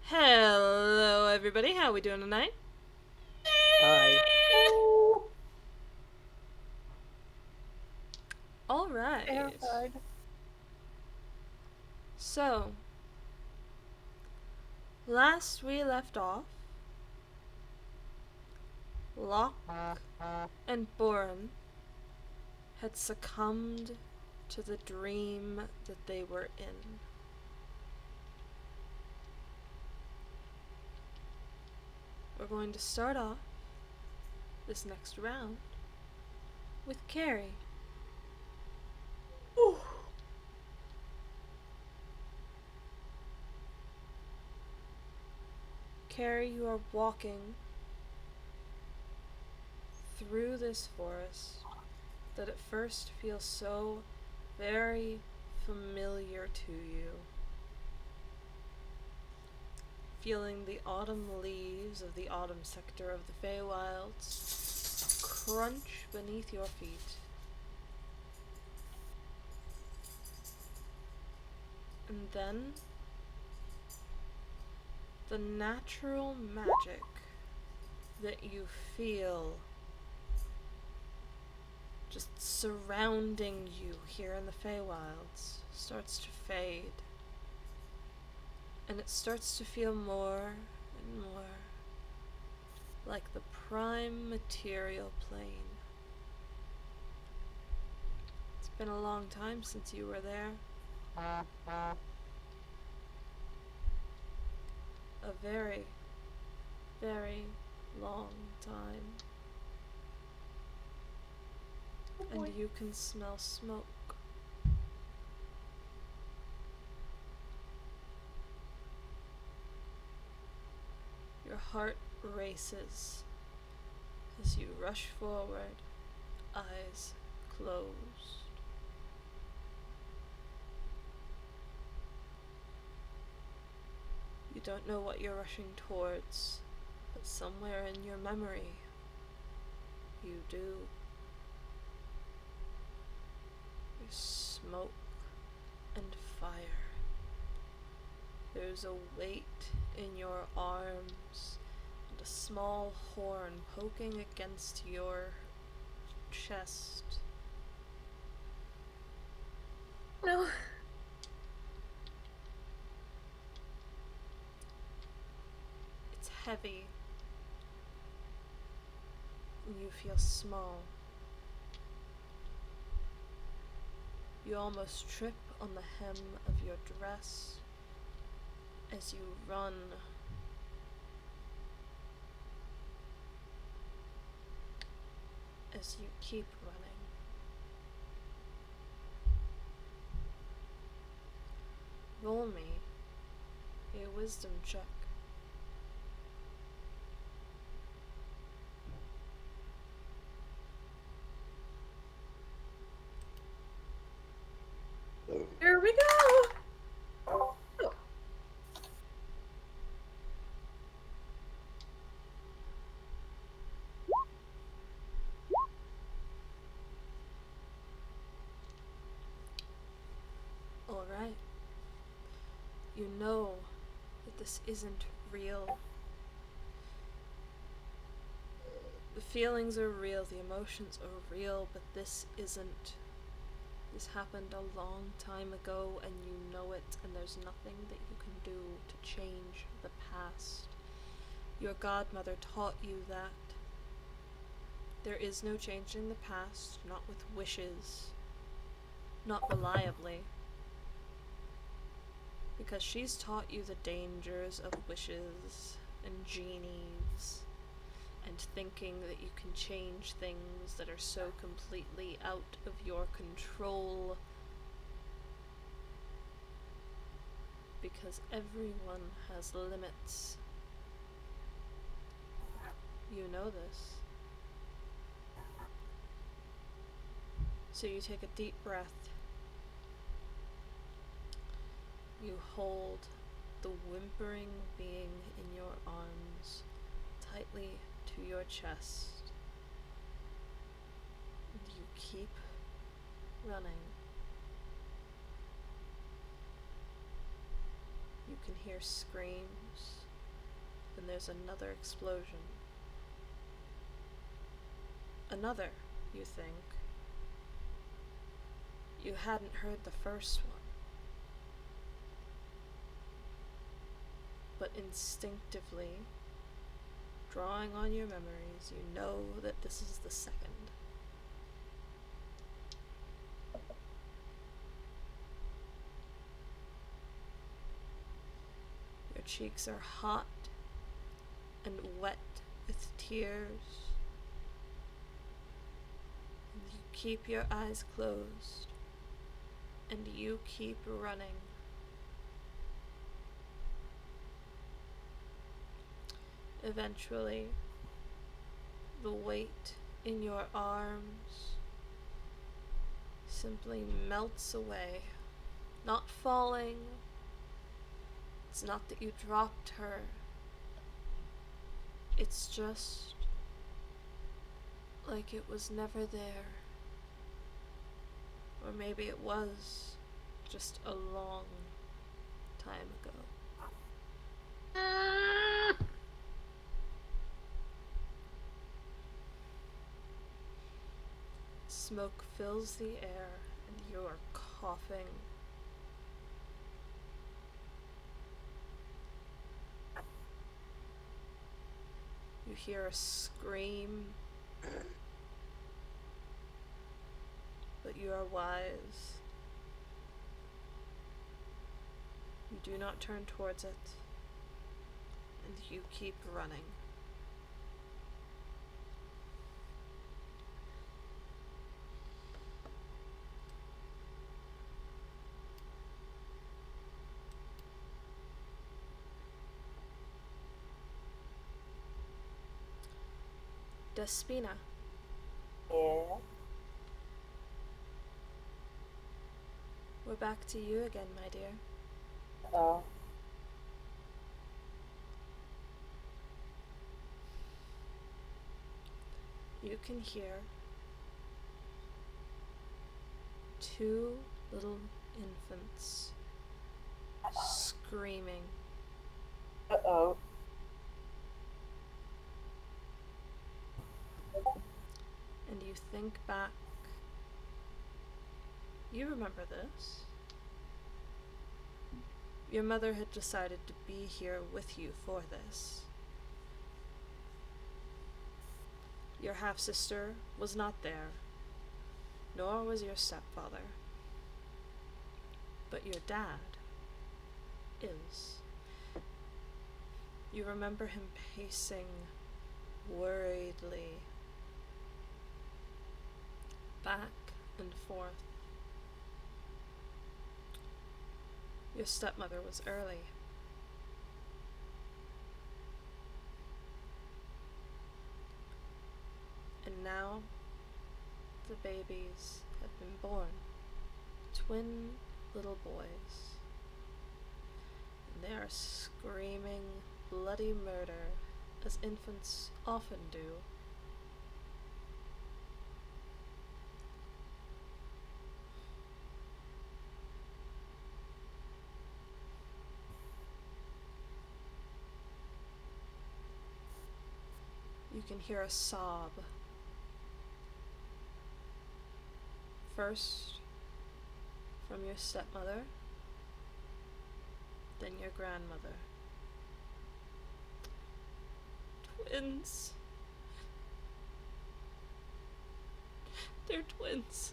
Hello, everybody. How we doing tonight? Hi. All right. Terrified. So, last we left off, Locke and Borun had succumbed to the dream that they were in. We're going to start off this next round with Ceri. Ceri, you are walking through this forest that at first feels so very familiar to you. Feeling the autumn leaves of the autumn sector of the Feywilds crunch beneath your feet. And then the natural magic that you feel just surrounding you here in the Feywilds starts to fade. And it starts to feel more and more like the prime material plane. It's been a long time since you were there. A very, very long time. And you can smell smoke. Your heart races as you rush forward, eyes closed. You don't know what you're rushing towards, but somewhere in your memory, you do. There's smoke and fire. There's a weight in your arms and a small horn poking against your chest. No. It's heavy. And you feel small. You almost trip on the hem of your dress as you run. As you keep running. Roll me a wisdom check. Here we go. Oh. Alright. You know that this isn't real. The feelings are real, the emotions are real, but this isn't. This happened a long time ago and you know it, and there's nothing that you can do to change the past. Your godmother taught you that. There is no changing the past, not with wishes, not reliably. Because she's taught you the dangers of wishes and genies and thinking that you can change things that are so completely out of your control. Because everyone has limits. You know this. So you take a deep breath. You hold the whimpering being in your arms tightly to your chest. And you keep running. You can hear screams, and there's another explosion. Another, you think. You hadn't heard the first one. But instinctively, drawing on your memories, you know that this is the second. Your cheeks are hot and wet with tears, and you keep your eyes closed, and you keep running. Eventually, the weight in your arms simply melts away, not falling. It's not that you dropped her. It's just like it was never there. Or maybe it was just a long time ago. Smoke fills the air and you are coughing. You hear a scream, but you are wise. You do not turn towards it, and you keep running. Despina. Yeah. We're back to you again, my dear. Oh. You can hear two little infants screaming. Uh-oh. And you think back. You remember this. Your mother had decided to be here with you for this. Your half-sister was not there, nor was your stepfather. But your dad is. You remember him pacing worriedly back and forth. Your stepmother was early. And now the babies have been born. Twin little boys. And they are screaming bloody murder as infants often do. You can hear a sob. First from your stepmother, then your grandmother. Twins. They're twins.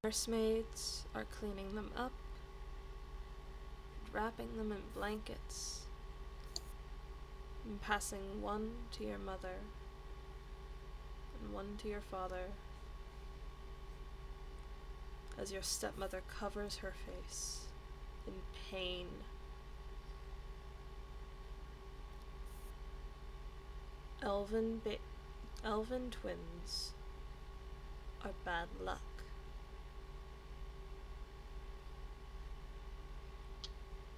Nursemaids are cleaning them up, wrapping them in blankets, and passing one to your mother and one to your father as your stepmother covers her face in pain. Elven twins are bad luck.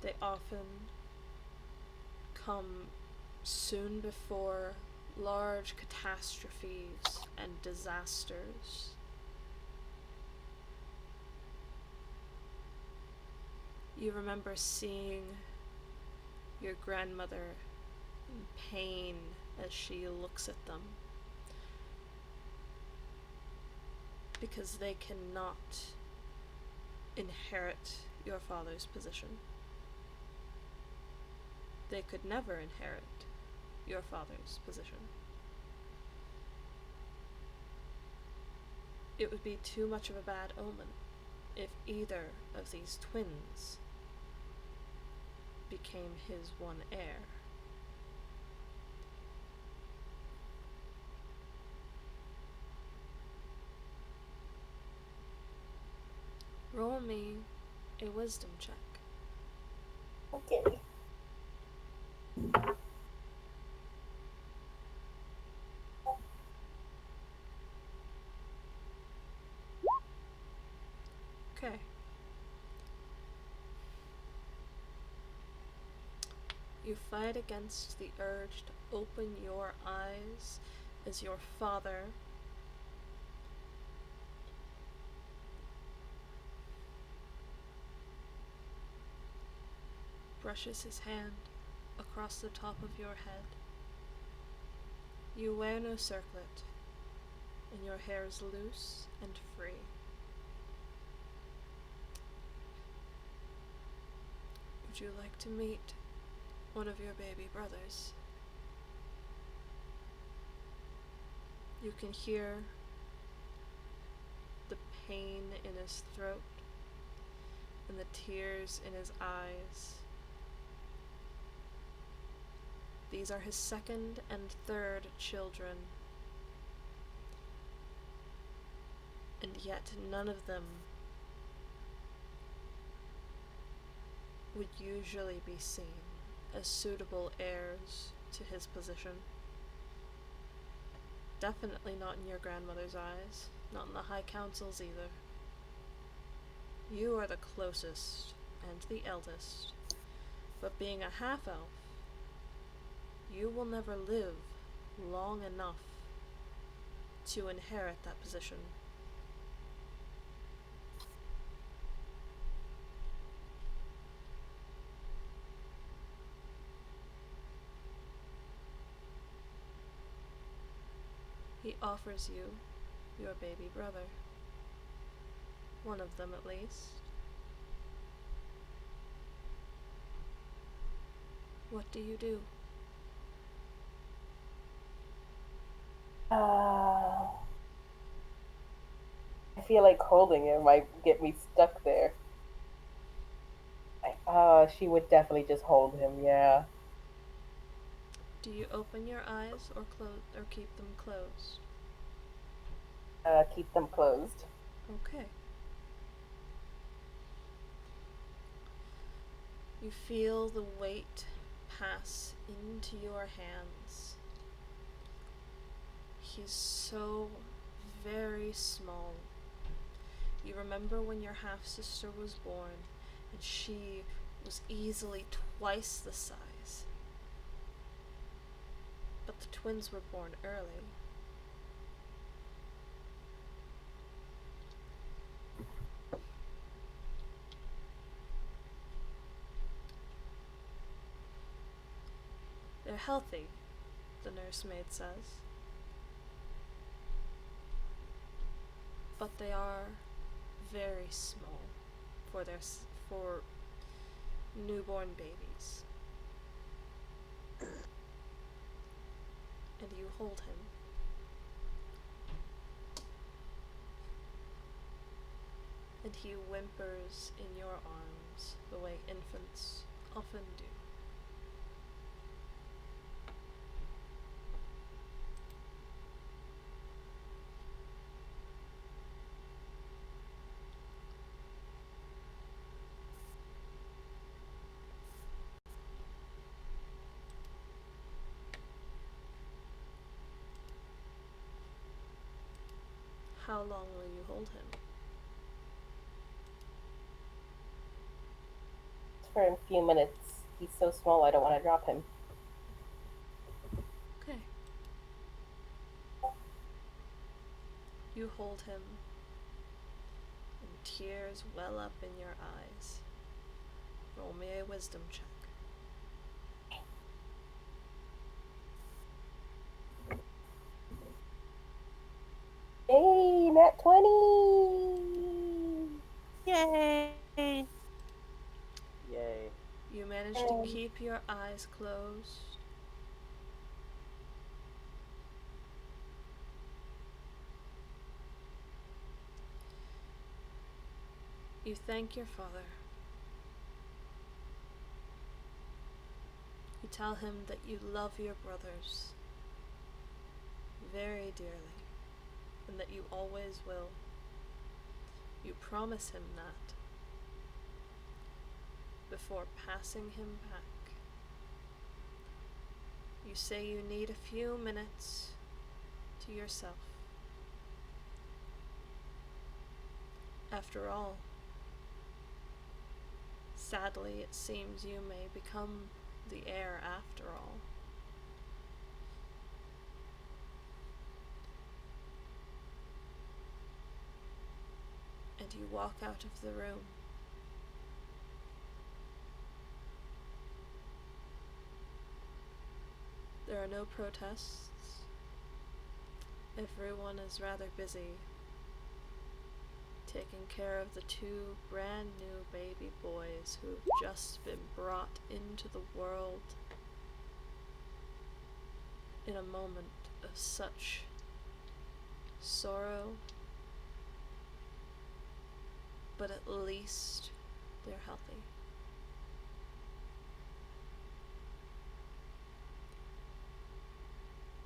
They often come soon before large catastrophes and disasters. You remember seeing your grandmother in pain as she looks at them, because they cannot inherit your father's position. They could never inherit your father's position. It would be too much of a bad omen if either of these twins became his one heir. Roll me a wisdom check. Okay. Okay. You fight against the urge to open your eyes as your father brushes his hand across the top of your head. You wear no circlet, and your hair is loose and free. Would you like to meet one of your baby brothers? You can hear the pain in his throat and the tears in his eyes. These are his second and third children, and yet none of them would usually be seen as suitable heirs to his position. Definitely not in your grandmother's eyes, not in the High Council's either. You are the closest and the eldest, but being a half-elf, you will never live long enough to inherit that position. He offers you your baby brother. One of them at least. What do you do? I feel like holding him might get me stuck there. She would definitely just hold him, yeah. Do you open your eyes or keep them closed? Keep them closed. Okay. You feel the weight pass into your hands. He's so very small. You remember when your half-sister was born, and she was easily twice the size. But the twins were born early. They're healthy, the nursemaid says. But they are very small for newborn babies. And you hold him. And he whimpers in your arms the way infants often do. How long will you hold him? For a few minutes. He's so small, I don't want to drop him. Okay. You hold him, and tears well up in your eyes. Roll me a wisdom check. Hey, nat 20! Yay! Yay. You manage to keep your eyes closed. You thank your father. You tell him that you love your brothers very dearly, and that you always will. You promise him that before passing him back. You say you need a few minutes to yourself. After all, sadly it seems you may become the heir after all. And you walk out of the room. There are no protests. Everyone is rather busy taking care of the two brand new baby boys who've just been brought into the world in a moment of such sorrow, but at least they're healthy.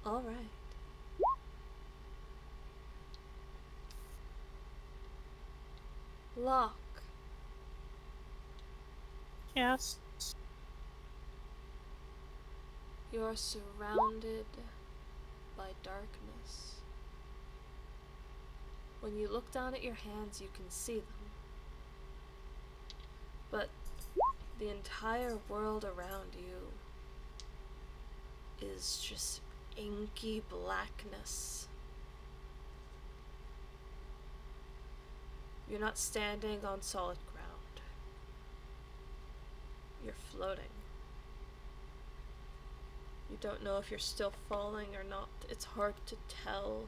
All right. Locke, Yes. you're surrounded by darkness. When you look down at your hands, you can see them. But the entire world around you is just inky blackness. You're not standing on solid ground. You're floating. You don't know if you're still falling or not. It's hard to tell.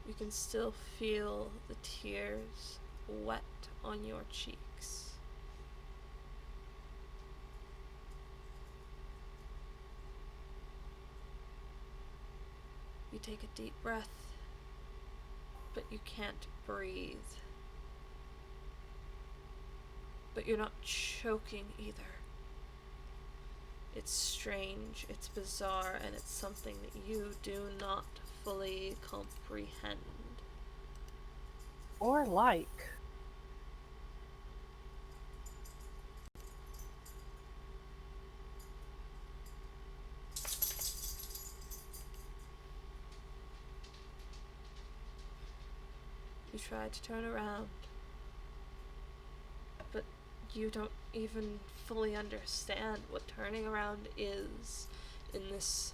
You can still feel the tears wet on your cheeks. You take a deep breath, but you can't breathe. But you're not choking either. It's strange, it's bizarre, and it's something that you do not fully comprehend. Or like. You try to turn around, but you don't even fully understand what turning around is in this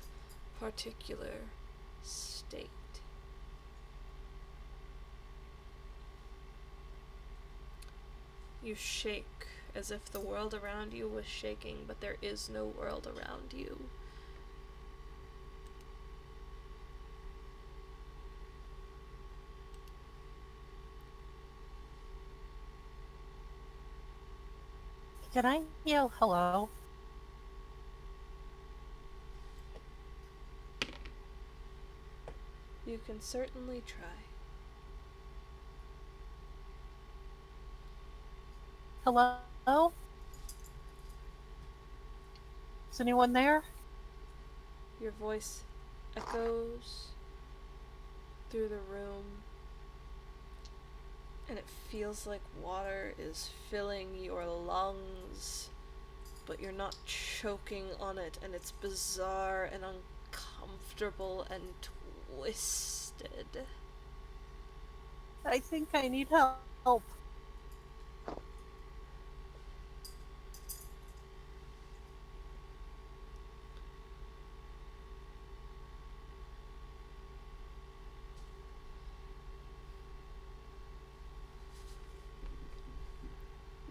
particular state. You shake as if the world around you was shaking, but there is no world around you. Can I yell hello? You can certainly try. Hello? Is anyone there? Your voice echoes through the room, and it feels like water is filling your lungs, but you're not choking on it, and it's bizarre and uncomfortable and twisted. I think I need help.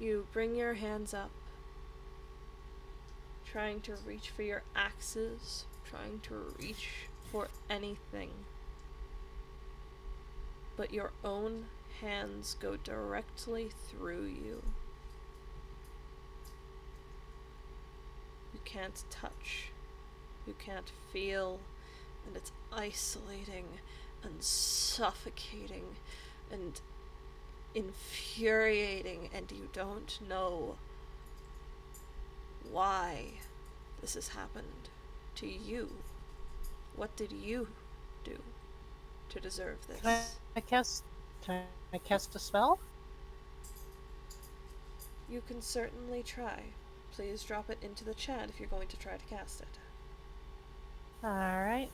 You bring your hands up, trying to reach for your axes, trying to reach for anything. But your own hands go directly through you. You can't touch, you can't feel, and it's isolating and suffocating and infuriating, and you don't know why this has happened to you. What did you do to deserve this? Can I cast a spell? You can certainly try. Please drop it into the chat if you're going to try to cast it. Alright.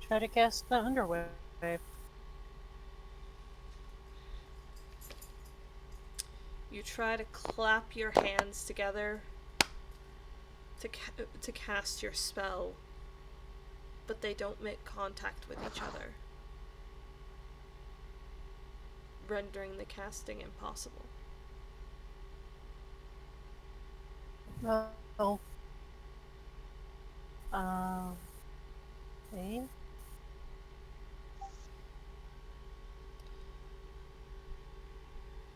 Try to cast the underwave. You try to clap your hands together to cast your spell, but they don't make contact with each other, rendering the casting impossible. Oh. Okay.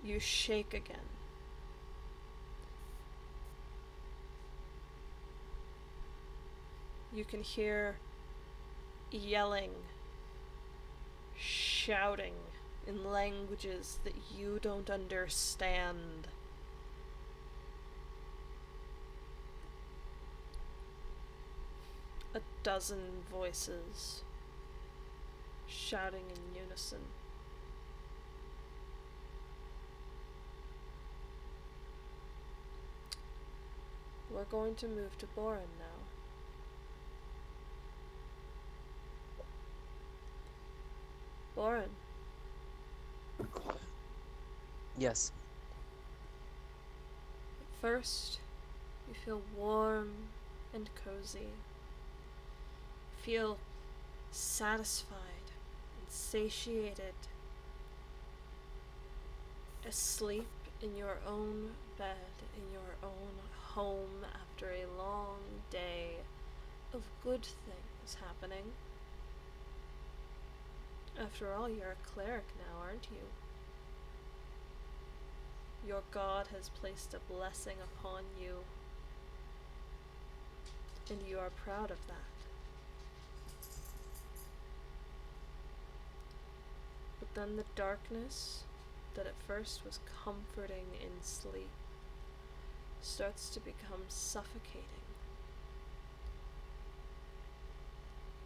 You shake again. You can hear yelling, shouting in languages that you don't understand. A dozen voices shouting in unison. We're going to move to Borun now. Borun, Yes. at first, you feel warm and cozy. Feel satisfied and satiated. Asleep in your own bed, in your own home after a long day of good things happening. After all, you're a cleric now, aren't you? Your god has placed a blessing upon you, and you are proud of that. But then the darkness that at first was comforting in sleep starts to become suffocating.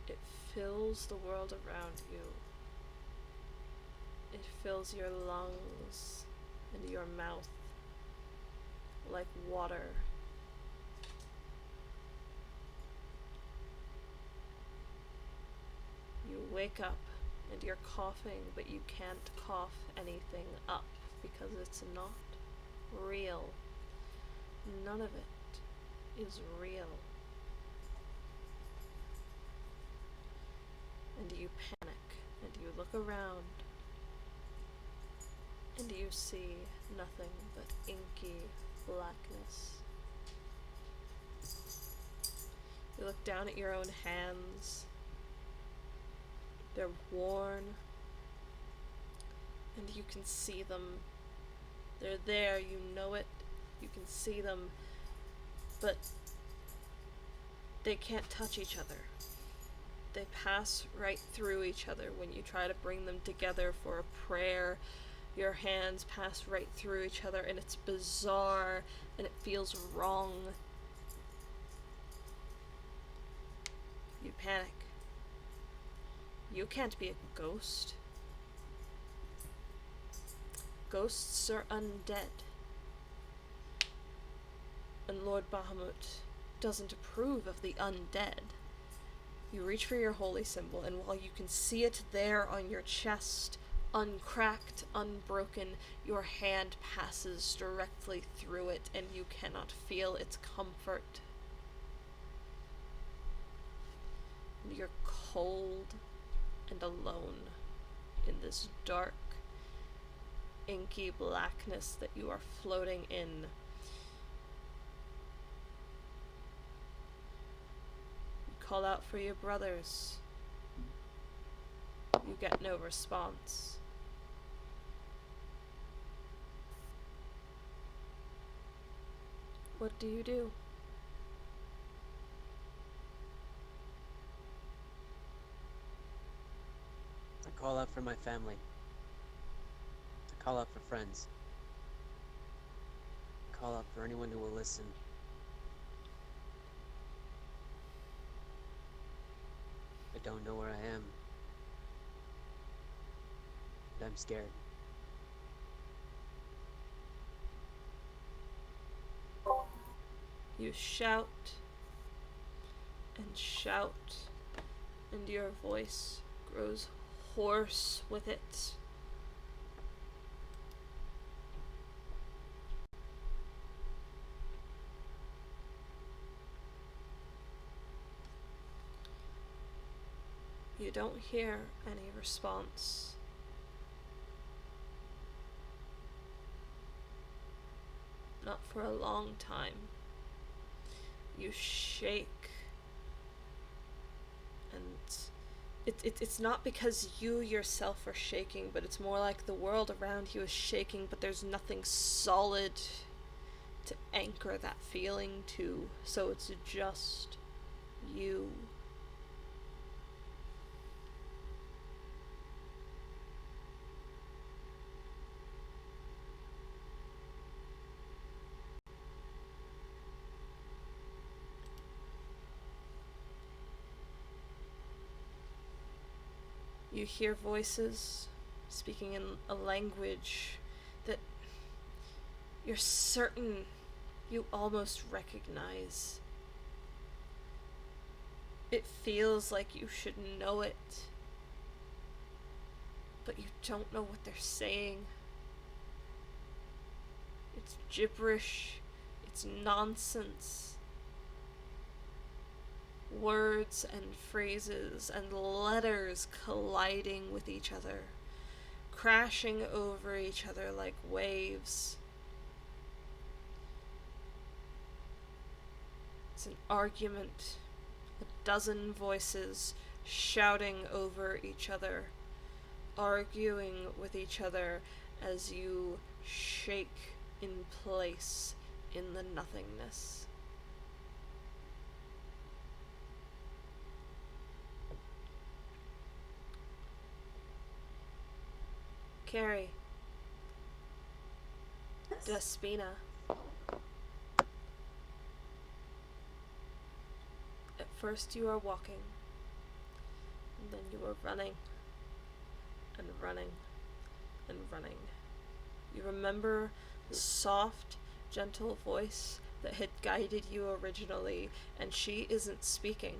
It fills the world around you. It fills your lungs and your mouth like water. You wake up and you're coughing, but you can't cough anything up because it's not real. None of it is real. And you panic and you look around and you see nothing but inky blackness. You look down at your own hands. They're worn, and you can see them. They're there, you know it, you can see them, but they can't touch each other. They pass right through each other when you try to bring them together for a prayer. Your hands pass right through each other, and it's bizarre, and it feels wrong. You panic. You can't be a ghost. Ghosts are undead. And Lord Bahamut doesn't approve of the undead. You reach for your holy symbol, and while you can see it there on your chest, uncracked, unbroken, your hand passes directly through it, and you cannot feel its comfort. You're cold and alone in this dark, inky blackness that you are floating in. You call out for your brothers. You get no response. What do you do? I call out for my family. I call out for friends. I call out for anyone who will listen. I don't know where I am. But I'm scared. You shout and shout, and your voice grows hoarse with it. You don't hear any response. Not for a long time. You shake, and it's not because you yourself are shaking, but it's more like the world around you is shaking, but there's nothing solid to anchor that feeling to, so it's just you. You hear voices speaking in a language that you're certain you almost recognize. It feels like you should know it, but you don't know what they're saying. It's gibberish, it's nonsense. Words and phrases and letters colliding with each other, crashing over each other like waves. It's an argument, a dozen voices shouting over each other, arguing with each other as you shake in place in the nothingness. Ceri. Despina. At first you are walking, and then you are running, and running, and running. You remember the soft, gentle voice that had guided you originally, and she isn't speaking.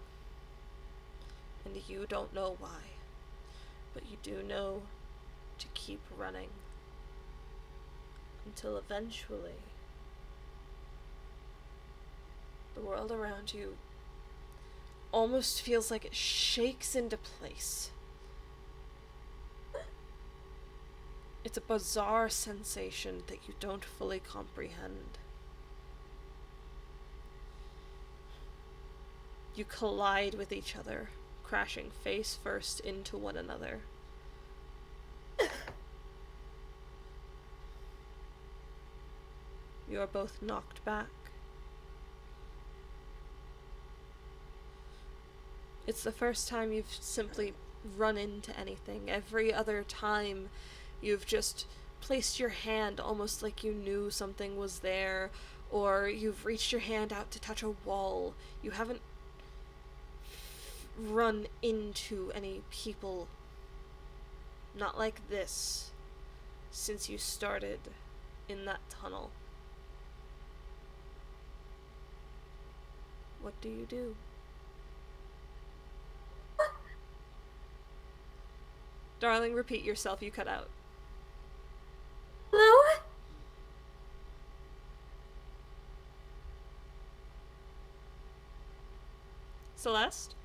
And you don't know why, but you do know to keep running until eventually the world around you almost feels like it shakes into place. It's a bizarre sensation that you don't fully comprehend. You collide with each other, crashing face first into one another. You are both knocked back. It's the first time you've simply run into anything. Every other time you've just placed your hand almost like you knew something was there, or you've reached your hand out to touch a wall. You haven't run into any people. Not like this since you started in that tunnel. What do you do? Darling, repeat yourself, you cut out. Hello? Celeste?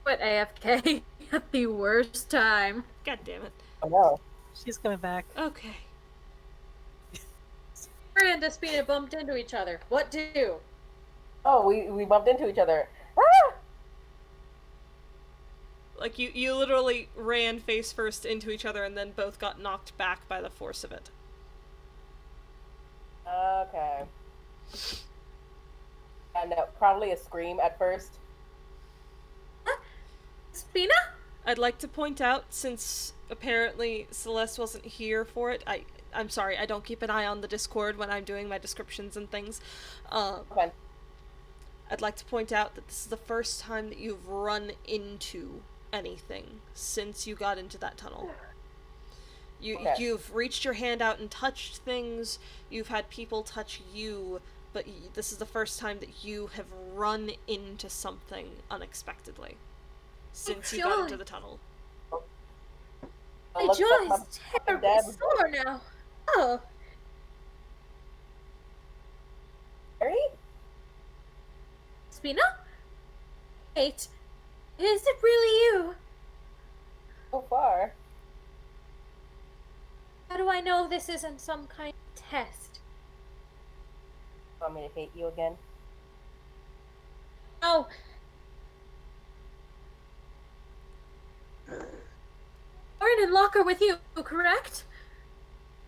What, AFK? At the worst time. God damn it. Oh no. She's coming back. Okay. Her and Despina bumped into each other. What do? Oh, we bumped into each other. Ah! Like, you literally ran face first into each other and then both got knocked back by the force of it. Okay. And probably a scream at first. Despina? I'd like to point out, since apparently Celeste wasn't here for it, I'm sorry, I don't keep an eye on the Discord when I'm doing my descriptions and things. Okay. I'd like to point out that this is the first time that you've run into anything since you got into that tunnel. Okay. You've reached your hand out and touched things, you've had people touch you, but this is the first time that you have run into something unexpectedly since you got into the tunnel. My Looks jaw like is my terribly dad was sore now. Oh. Ceri? Despina? Wait. Is it really you? So far. How do I know this isn't some kind of test? Want me to hate you again? Oh. Borun and Locke are with you, correct?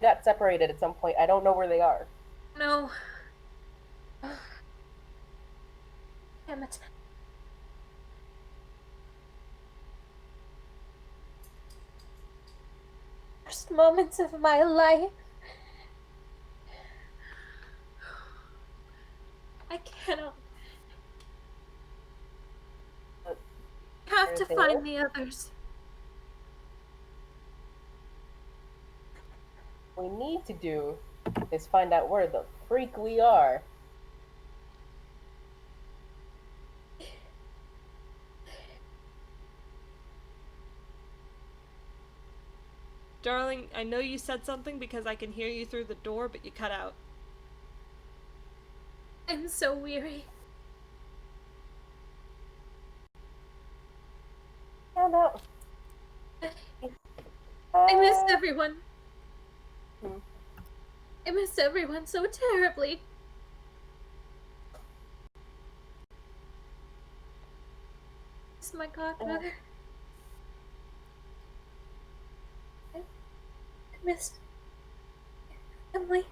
Got separated at some point. I don't know where they are. No. Damn it. First moments of my life. I cannot. I have to They're find the others. What we need to do is find out where the freak we are. Darling, I know you said something because I can hear you through the door, but you cut out. I'm so weary. Found out. I miss everyone. Hmm. I miss everyone so terribly. Miss my godmother. I miss my family.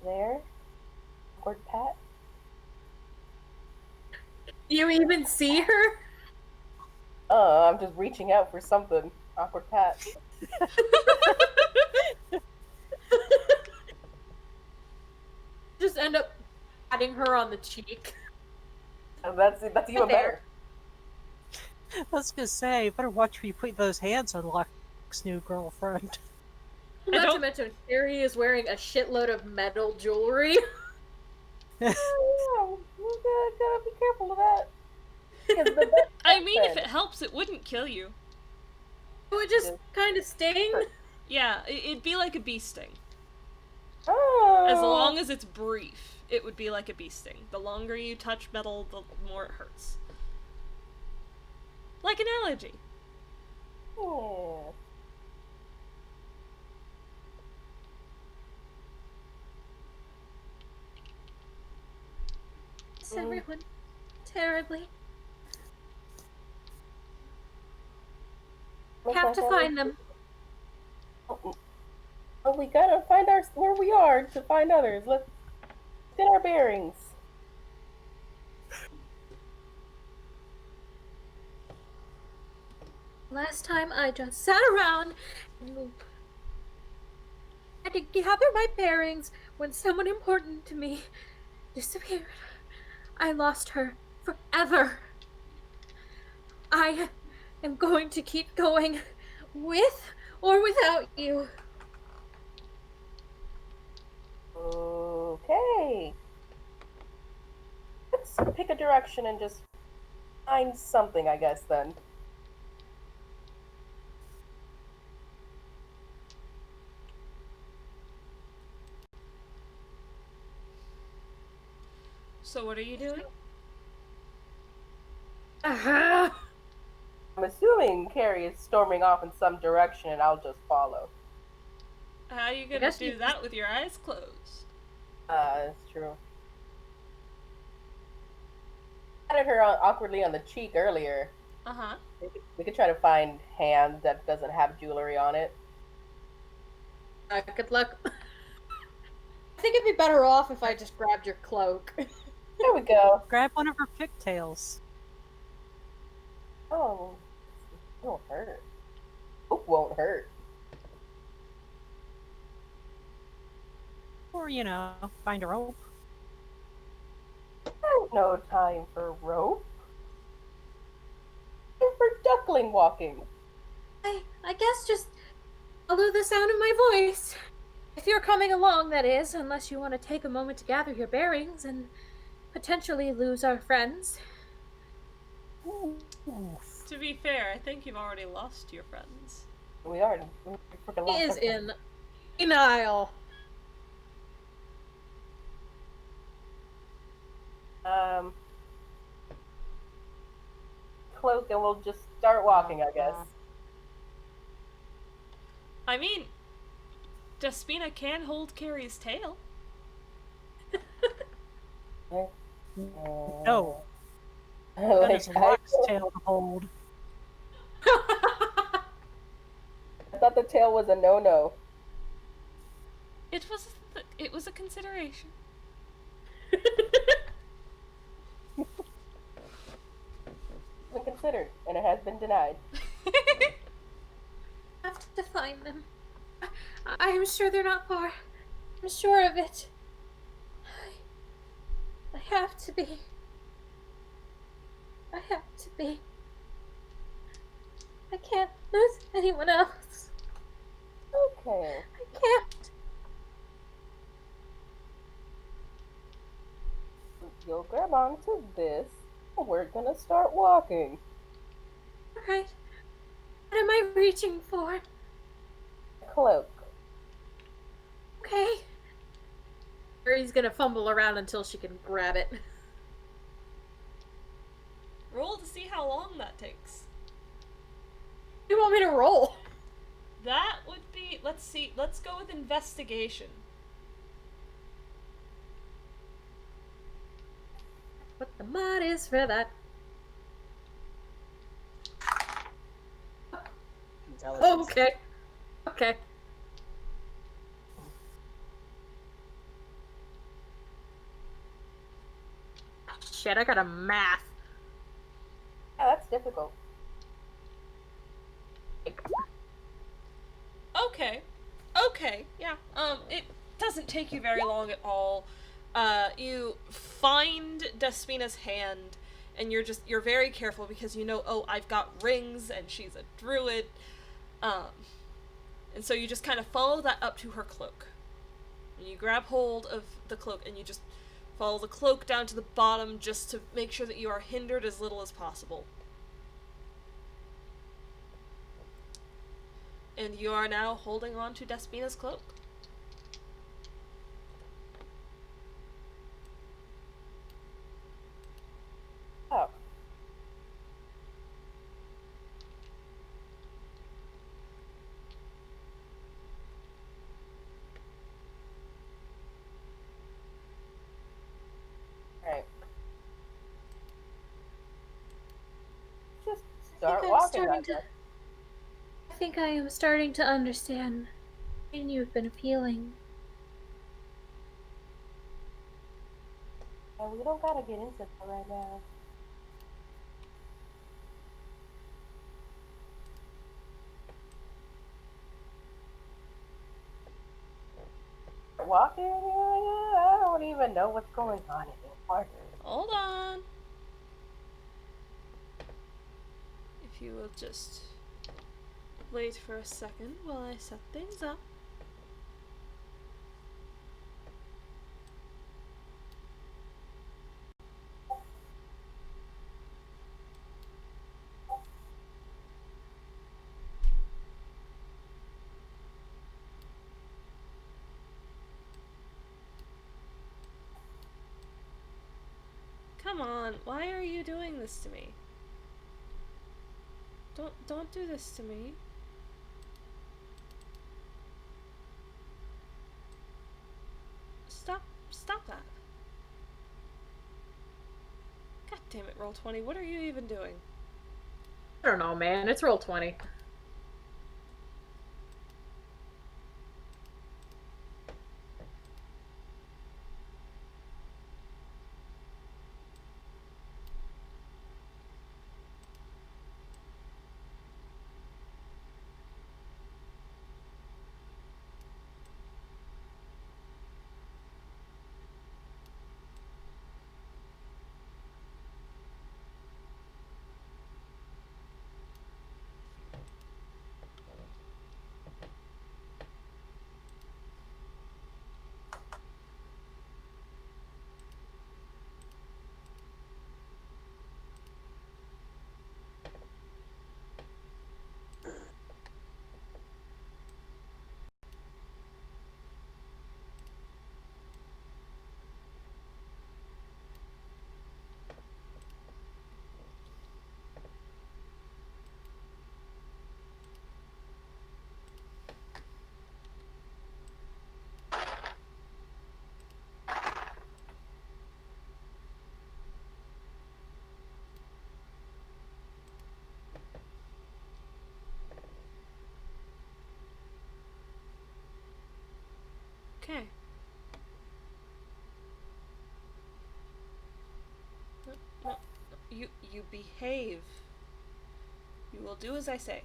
There. Awkward Pat. You even see her? I'm just reaching out for something. Awkward Pat. Just end up patting her on the cheek. That's even better. I was gonna say, better watch where you put those hands on Locke's new girlfriend. Not to mention, Ceri is wearing a shitload of metal jewelry. Oh, yeah, we gotta be careful of that. 'Cause the I mean, if it helps, it wouldn't kill you. It would just kind of sting. Yeah, it'd be like a bee sting. Oh. As long as it's brief, it would be like a bee sting. The longer you touch metal, the more it hurts. Like an allergy. Yeah. Miss everyone terribly. We have to find them. Oh, we gotta find where we are to find others. Let's get our bearings. Last time I just sat around and had to gather my bearings when someone important to me disappeared. I lost her forever. I am going to keep going with or without you. pick a direction and just find something, I guess, then. So what are you doing? Uh-huh. I'm assuming Carrie is storming off in some direction and I'll just follow. How are you gonna guess do you- that with your eyes closed? That's true. I patted her awkwardly on the cheek earlier. Uh-huh. We could try to find hand that doesn't have jewelry on it. Good luck. I think it'd be better off if I just grabbed your cloak. There we go. Grab one of her pigtails. Oh, it won't hurt. Hope won't hurt. Or, find a rope. There's no time for rope. Time for duckling walking. I guess just follow the sound of my voice. If you're coming along, that is, unless you want to take a moment to gather your bearings and potentially lose our friends. Oof. To be fair, I think you've already lost your friends. We are. We freaking He lost is our- in denial. Cloak and we'll just start walking, I guess. I mean, Despina can hold Carrie's tail. No, that Like, is Locke's tail to hold. I thought the tail was a no-no. It was a consideration. Been considered, and it has been denied. I have to find them. I'm sure they're not far. I'm sure of it. I have to be. I have to be. I can't lose anyone else. Okay. I can't. You'll grab onto this, and we're gonna start walking. Alright. What am I reaching for? Cloak. Okay. Mary's gonna fumble around until she can grab it. Roll to see how long that takes. You want me to roll? That would be, let's see, let's go with investigation. What the mod is for that? Intelligence. Oh, okay. Okay. Shit, I got a math. Yeah, that's difficult. Okay. Okay, yeah. It doesn't take you very long at all. You find Despina's hand, and you're very careful because you know, oh, I've got rings, and she's a druid. And so you just kind of follow that up to her cloak. And you grab hold of the cloak, and you just follow the cloak down to the bottom just to make sure that you are hindered as little as possible. And you are now holding on to Despina's cloak. Oh. Right. Just start I'm walking, I starting to. guess. I think I am starting to understand the pain you've been feeling. Yeah, we don't gotta get into that right now. Walking? Yeah, I don't even know what's going on anymore. Hold on. If you will just wait for a second while I set things up. Come on, why are you doing this to me? Don't do this to me. Stop that. God damn it, Roll20, what are you even doing? I don't know, man. It's Roll20. Okay. No, you behave. You will do as I say.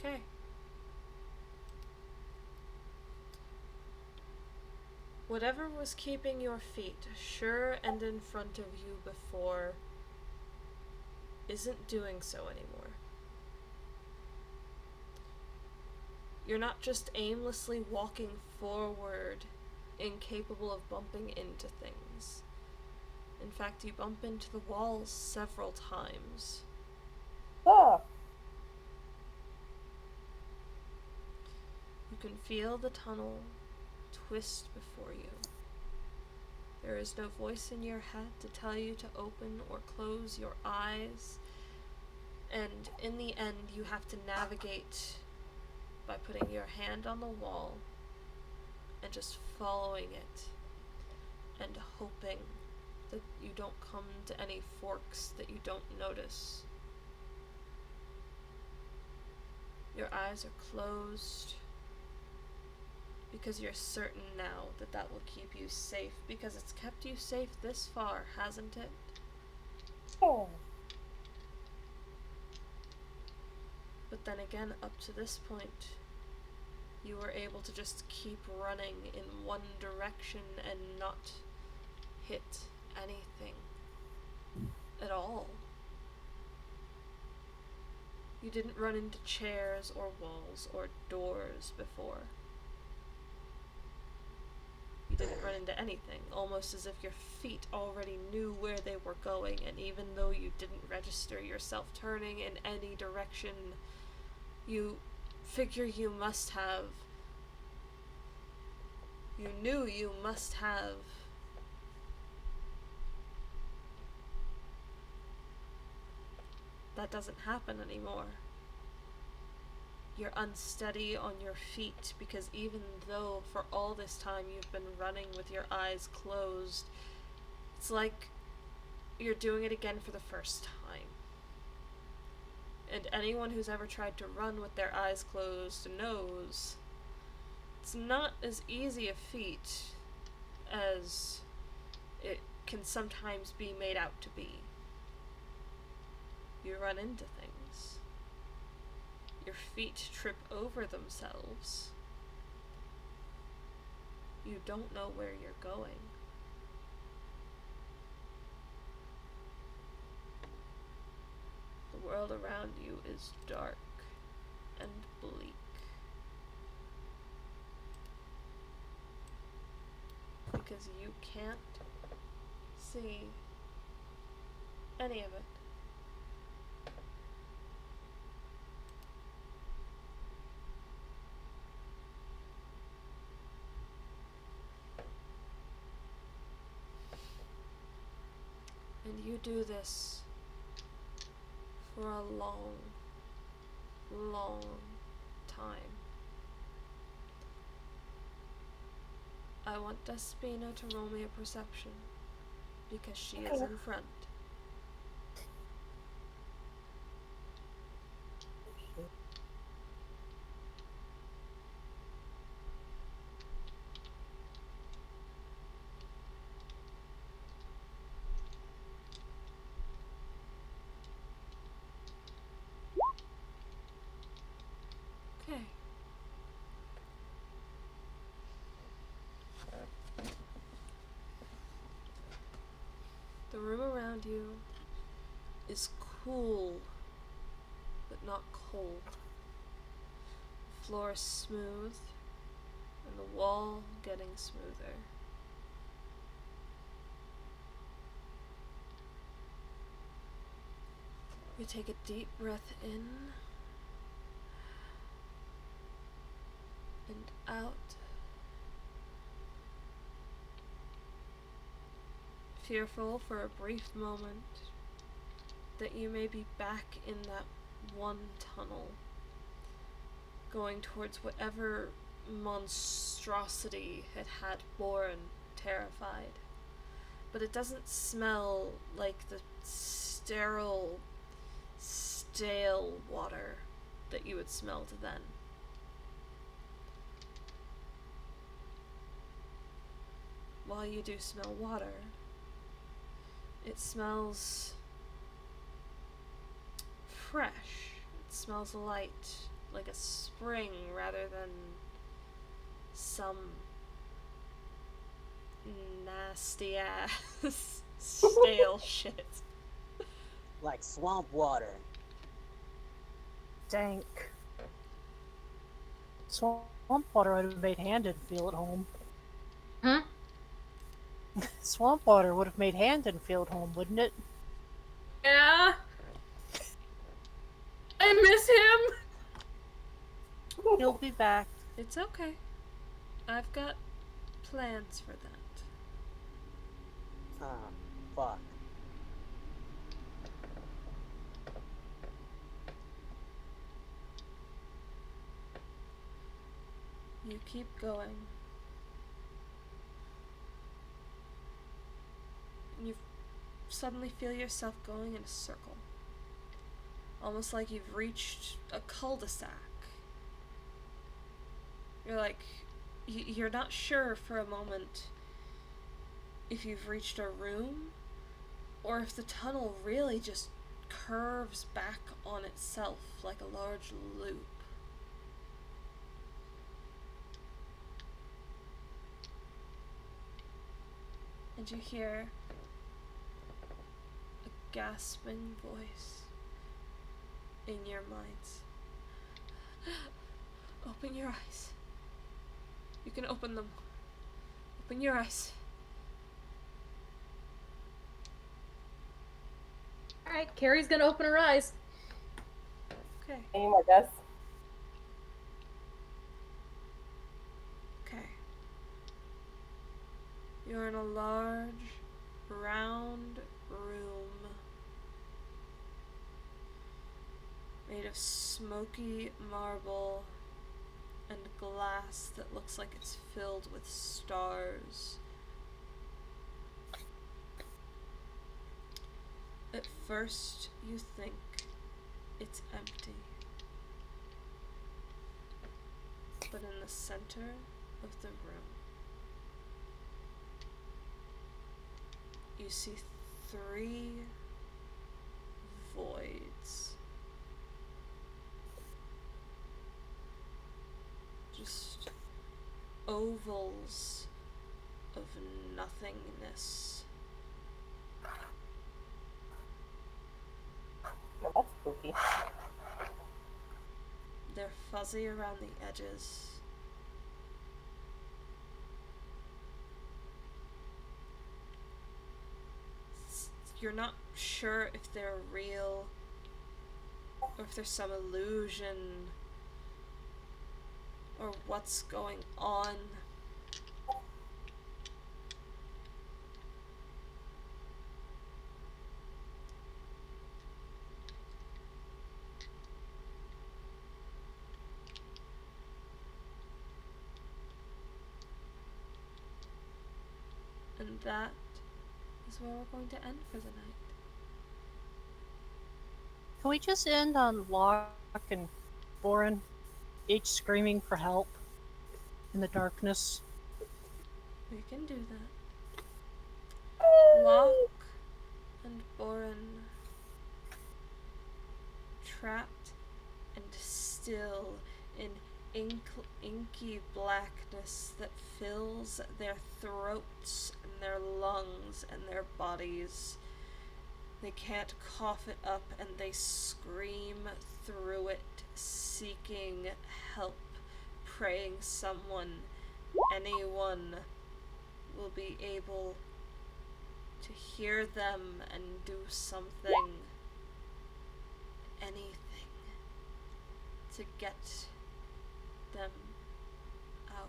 Okay. Whatever was keeping your feet sure and in front of you before isn't doing so anymore. You're not just aimlessly walking forward, incapable of bumping into things. In fact, you bump into the walls several times. Ah, You can feel the tunnel twist before you. There is no voice in your head to tell you to open or close your eyes, and in the end you have to navigate by putting your hand on the wall and just following it and hoping that you don't come to any forks that you don't notice. Your eyes are closed because you're certain now that that will keep you safe, because it's kept you safe this far, hasn't it? oh. But then again, up to this point, you were able to just keep running in one direction and not hit anything at all. You didn't run into chairs or walls or doors before. You didn't run into anything, almost as if your feet already knew where they were going, and even though you didn't register yourself turning in any direction, you figure you must have. You knew you must have. That doesn't happen anymore. You're unsteady on your feet because even though for all this time you've been running with your eyes closed, it's like you're doing it again for the first time. And anyone who's ever tried to run with their eyes closed knows it's not as easy a feat as it can sometimes be made out to be. You run into things. Your feet trip over themselves. You don't know where you're going. The world around you is dark and bleak. because you can't see any of it. And you do this for a long, long time. I want Despina to roll me a perception, because she is in front. Okay. The room around you is cool, but not cold. The floor is smooth, and the wall getting smoother. You take a deep breath in and out. Fearful for a brief moment that you may be back in that one tunnel, going towards whatever monstrosity had Borun terrified. But it doesn't smell like the sterile, stale water that you had smelled then. While you do smell water, it smells fresh. It smells light, like a spring rather than some nasty ass stale shit. Like swamp water. Dank. Swamp water would have made Handon feel at home. Huh? Swamp water would have made Handon feel at home, wouldn't it? Yeah. I miss him. He'll be back. It's okay. I've got plans for that. Ah, fuck. You keep going. And you suddenly feel yourself going in a circle. Almost like you've reached a cul-de-sac. You're like, you're not sure for a moment if you've reached a room or if the tunnel really just curves back on itself like a large loop. And you hear a gasping voice in your minds. Open your eyes. You can open them. Open your eyes. Alright, Carrie's gonna open her eyes. Okay. Aim, I guess. Okay. You're in a large, round room made of smoky marble and glass that looks like it's filled with stars. At first, you think it's empty. But in the center of the room, you see 3 voids. Just ovals of nothingness. Well, that's spooky. They're fuzzy around the edges. you're not sure if they're real or if there's some illusion or what's going on. And that is where we're going to end for the night. Can we just end on Locke and Borun each screaming for help in the darkness? We can do that. Locke and Borun, trapped and still in inky blackness that fills their throats and their lungs and their bodies. They can't cough it up and they scream through it, seeking help, praying someone, anyone will be able to hear them and do something, anything, to get them out.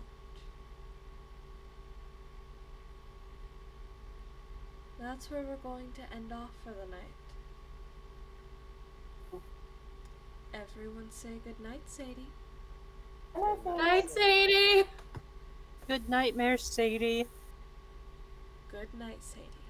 That's where we're going to end off for the night. Everyone say good night, Sadie. Night, Sadie! Good nightmare, Sadie. Good night, Sadie.